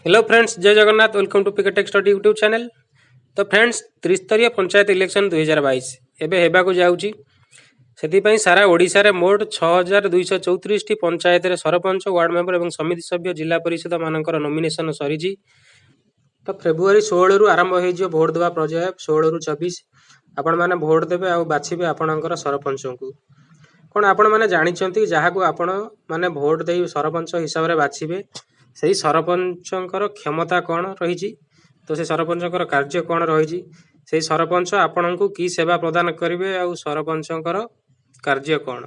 Hello friends, जय Jagannath. Welcome to पिकेटेक study YouTube channel. तो फ्रेंड्स, त्रिस्तरीय पंचायत इलेक्शन 2022 एबे हेबाकू जाउची। सेथिपाई सारा ओडिशा रे मोट 6234 टी पंचायत रे सरपंच, वार्ड मेंबर एवं समिति सभ्य, जिला परिषद मानकर नॉमिनेशन सरीजी। तो फेब्रुआरी 16 रु आरंभ होई जो भोट देवा पर्याय 16 रु 24 आपण माने भोट देबे आ बाछिबे आपणकर सरपंच को। कोन आपण माने जानिचंती जाहाकू आपण माने भोट देई सरपंच हिसाब रे बाछिबे सेही सरपंचकर क्षमता कौन रही, तो से सरपंचकर कार्य कौन रही, से सरपंच आपण को की सेवा प्रदान करेंगे आ सरपंचकर कार्य कौन।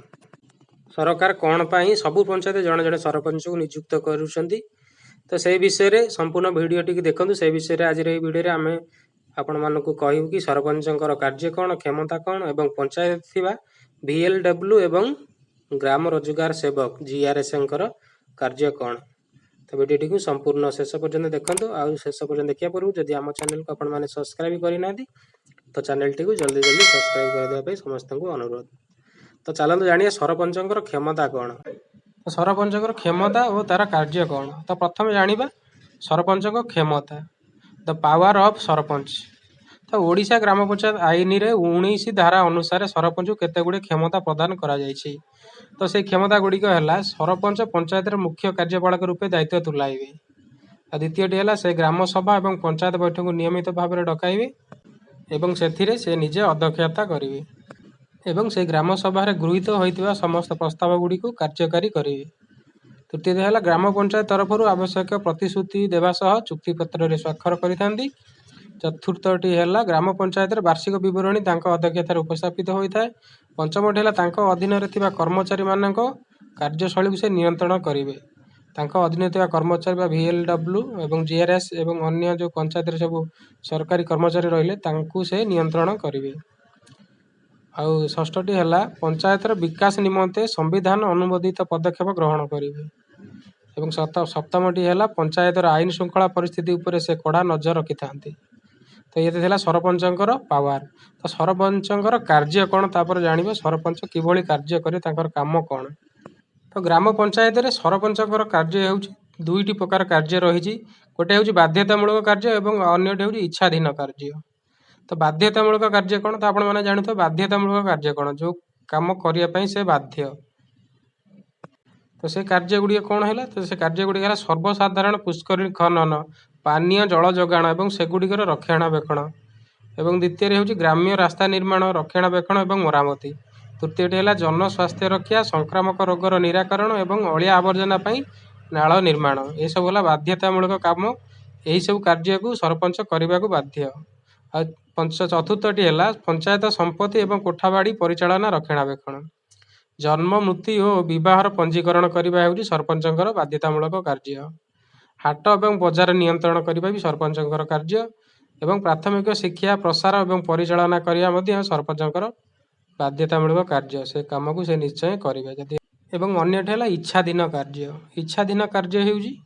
सरकार कौन पाई सबु पंचायत जड़े जड़े सरपंच को नियुक्त करुँच। तो से विषय रे संपूर्ण वीडियो टी देखु। से विषय आज वीडियो आम आपण मानक कहू कि सरपंचकर कार्य कौन, क्षमता कौन एवं पंचायत थिबा VLW एवं ग्राम रोजगार सेवक GRS कार्य कौन। तो वीडियो को संपूर्ण शेष पर्यंत देखो। आ शेष पर्यंत देखा पूर्व जदि आम चैनल को आपण मैंने सब्सक्राइब करना तो चैनल टी जल्दी जल्दी सब्सक्राइब करदेवाई समस्त को अनुरोध। तो चलते जानिए सरपंचर क्षमता कौन। तो सरपंचर क्षमता और तार कार्य कौन। तो प्रथम जानिबा सरपंच क्षमता, द पावर ऑफ सरपंच। तो ओडिशा ग्राम पंचायत आईन रे 19 धारा अनुसार सरपंच केते गुडे क्षमता प्रदान करा जायछि। तो से क्षमता गुड़िक है सरपंच पंचायत मुख्य कार्यपालक रूपे दायित्व तुलाइबे। द्वितीयटी है से ग्राम सभा और पंचायत बैठक को नियमित भाव में डकाइबे एवं से निजे अध्यक्षता करेंगे एवं से ग्राम सभा गृहीत होता समस्त प्रस्ताव गुड़ी को कार्यकारी करेंगे। तृतीय है ग्राम पंचायत तरफ आवश्यक प्रतिश्रुति देवा सह चुक्तिपत्र स्वाक्षर करिथांती। चतुर्थटी है ग्राम पंचायत वार्षिक बरणी अध्यक्षतार उपस्थापित होता है। पंचमटी है अधीन कर्मचारी मान कार्यशैली से नियंत्रण करेंगे। अधीन कर्मचारी VLW एवं GRS एवं अन्य जो पंचायत सब सरकारी कर्मचारी रही से नियंत्रण करेंगे। आउ षष्ठटी है पंचायतर विकास निमंते संविधान अनुमोदित पदक्षेप ग्रहण करेंगे। एवं सप्तमटी है पंचायतर आईन श्रृंखला परिस्थिति उपर से कड़ा नजर रखि था। तो ये था सरपंचर पावर। तो सरपंचर कार्य कौन तापर जानिबे सरपंच किभली कार्य करे तांकर काम कौन। तो ग्राम पंचायत रे सरपंचर कार्य होउछि दुईटी प्रकार कार्य रही। गोटे हूँ बाध्यतामूलक कार्य एवं अन्यटी हूँ इच्छाधीन कार्य। तो बाध्यतामूलक कार्य कौन तो आपण मैंने जानते बाध्यतामूलक कार्य कौन जो काम करने से बाध्य। तो से कार्य गुड़िक कौन है तो से कार्य गुड़िक है सर्वसाधारण पुष्करिणी खनन, पानीय जल जोगाण एवं सेगुड़िकर रक्षणाबेक्षण। एवं द्वितीय हूँ ग्राम्य रास्ता निर्माण, रक्षणाबेक्षण एवं मरामती। तृतीयटी है जन स्वास्थ्य रक्षा, संक्रामक रोगर निराकरण एवं अलिया आवर्जना नाल निर्माण। ये सब है बाध्यतामूलक काम। यही सब कार्य को सरपंच करने को बाध्य। चतुर्थटी है पंचायत संपत्ति एवं कोठाबाड़ी परिचालना, रक्षणाबेक्षण। जन्म, मृत्यु और विवाहर पंजीकरण करने हूँ सरपंचर बाध्यतामूलक कार्य। हाट एवं बजार नियंत्रण करने भी सरपंचर कार्य। एवं प्राथमिक शिक्षा प्रसार एवं परिचालना करने सरपंचर बाध्यतामूलक कार्य। से काम को से निश्चय करेंगे। एवं अन्यटी है इच्छाधीन कार्य। इच्छाधीन कार्य होउछि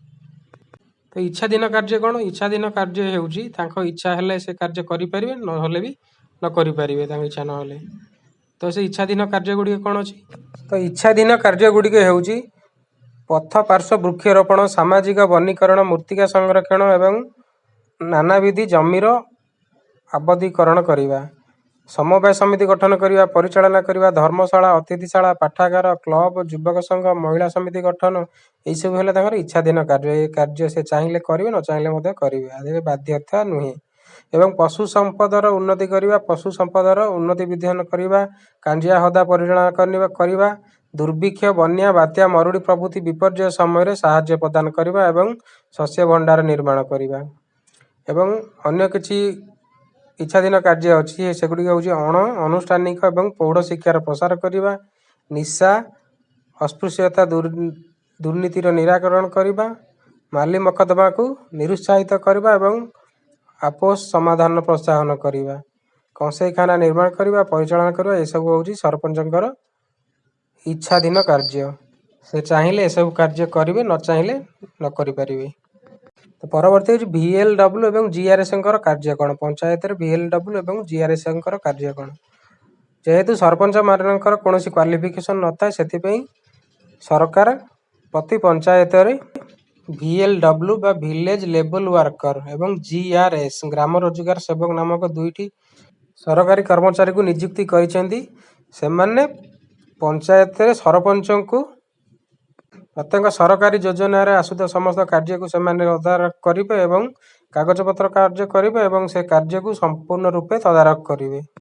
तो इच्छाधीन कार्य कौन। इच्छाधीन कार्य होउछि तांको इच्छा हेले से कार्य करि परिबे, न होले भी न करि परिबे तांको इच्छा न होले। तो से इच्छाधीन कार्य गुड़ी कौन अछि। तो इच्छाधीन कार्य गुड़िक होउछि पथ पार्श्व वृक्षरोपण, सामाजिक वनीकरण, मृत्तिका संरक्षण एवं नानाविधि जमीर आबद्धीकरण करिबा, समवाय समिति गठन करने, परिचालना करने, धर्मशाला, अतिथिशाला, पाठागार, क्लब, युवक संघ, महिला समिति गठन, यही सब है इच्छाधीन कार्य। कार्य से चाहिए करेंगे, न चाहिए करेंगे, बाध्यता नुहे। एवं पशु संपदर उन्नति करने, पशु संपदर उन्नति विधान करने, कांजिया हदा परिचालना करने, दुर्भिक्ष, बन्या, बात्या, मरुड़ी प्रभृति विपर्यय समय साहाय्य प्रदान करने एवं शस्य भंडार निर्माण करने। एवं अन्य किछि इच्छाधीन कार्य अच्छी सेगुड़ी हूँ अण अनुष्ठानिक एवं पौढ़ शिक्षार प्रसार करने, निशा अस्पृश्यता दुर्नीतिर निराकरण करने, माली मकदमा को निरुत्साहित करने एवं आपोष समाधान प्रोत्साहन करने, कंसेईखाना निर्माण करने, परिचालना करने, यह सब हूँ सरपंचर इच्छाधीन कार्य। से चाहिए सब कार्य करेंगे, न चाहिए न करें। तो परवर्ती हूँ VLW एवं GRS कार्य कौन। पंचायत VLW एवं GRS कार्य कौन। जेहेतु सरपंच मानकर कौन क्वालिफिकेशन न था से सरकार प्रति पंचायत VLW ବା ଭିଲେଜ ଲେବଲ ୱାର୍କର ଏବଂ GRS ଗ୍ରାମ ରୋଜଗାର ସେବକ ନାମକ ଦୁଇଟି ସରକାରୀ କର୍ମଚାରୀଙ୍କୁ ନିଯୁକ୍ତି କରିଛନ୍ତି। ସେମାନେ ପଞ୍ଚାୟତରେ ସରପଞ୍ଚଙ୍କୁ ପ୍ରତ୍ୟେକ ସରକାରୀ ଯୋଜନାରେ ଆସୁଥିବା ସମସ୍ତ କାର୍ଯ୍ୟକୁ ସେମାନେ ତଦାରଖ କରିବେ ଏବଂ କାଗଜପତ୍ର କାର୍ଯ୍ୟ କରିବେ ଏବଂ ସେ କାର୍ଯ୍ୟକୁ ସମ୍ପୂର୍ଣ୍ଣ ରୂପେ ତଦାରଖ କରିବେ।